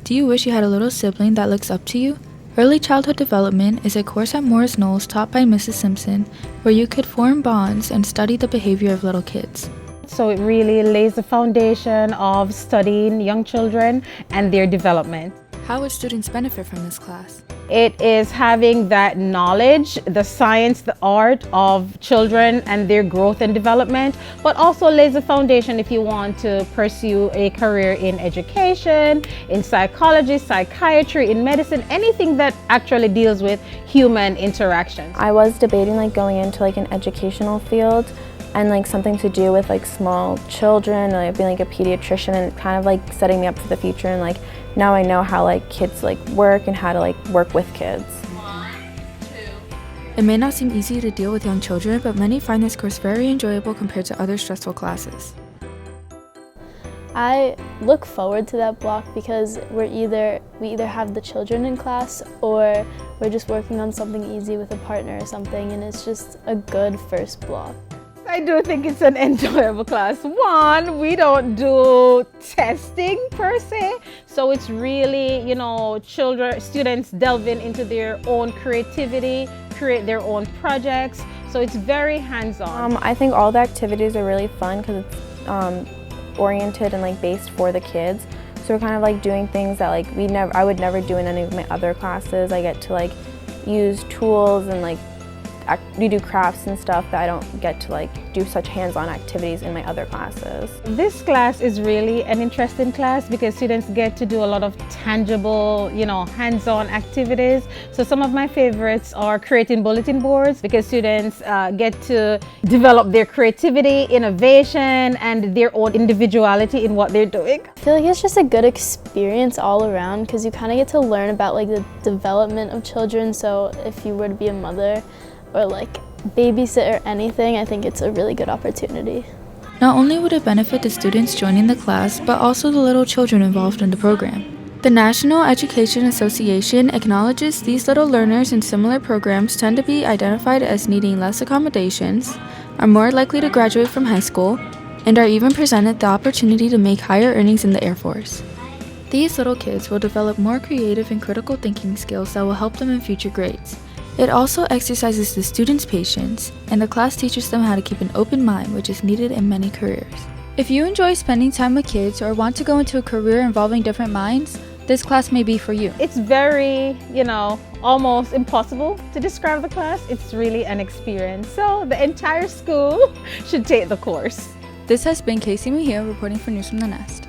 Do you wish you had a little sibling that looks up to you? Early Childhood Development is a course at Morris Knolls taught by Mrs. Simpson where you could form bonds and study the behavior of little kids. So it really lays the foundation of studying young children and their development. How would students benefit from this class? It is having that knowledge, the science, the art of children and their growth and development, but also lays the foundation if you want to pursue a career in education, in psychology, psychiatry, in medicine, anything that actually deals with human interaction. I was debating going into an educational field and something to do with small children, being a pediatrician, and kind of setting me up for the future. And now I know how kids work and how to work with kids. It may not seem easy to deal with young children, but many find this course very enjoyable compared to other stressful classes. I look forward to that block because we either have the children in class or we're just working on something easy with a partner or something, and it's just a good first block. I do think it's an enjoyable class. One, we don't do testing per se, so it's really, students delving into their own creativity, create their own projects, so it's very hands-on. I think all the activities are really fun because it's oriented and based for the kids. So we're kind of doing things that I would never do in any of my other classes. I get to use tools and we do crafts and stuff that I don't get to do such hands-on activities in my other classes. This class is really an interesting class because students get to do a lot of tangible, hands-on activities. So some of my favorites are creating bulletin boards because students get to develop their creativity, innovation, and their own individuality in what they're doing. I feel it's just a good experience all around because you kind of get to learn about the development of children. So if you were to be a mother or babysit or anything, I think it's a really good opportunity. Not only would it benefit the students joining the class, but also the little children involved in the program. The National Education Association acknowledges these little learners in similar programs tend to be identified as needing less accommodations, are more likely to graduate from high school, and are even presented the opportunity to make higher earnings in the Air Force. These little kids will develop more creative and critical thinking skills that will help them in future grades. It also exercises the students' patience, and the class teaches them how to keep an open mind, which is needed in many careers. If you enjoy spending time with kids or want to go into a career involving different minds, this class may be for you. It's very, almost impossible to describe the class. It's really an experience. So the entire school should take the course. This has been Casey Mejia reporting for News from the Nest.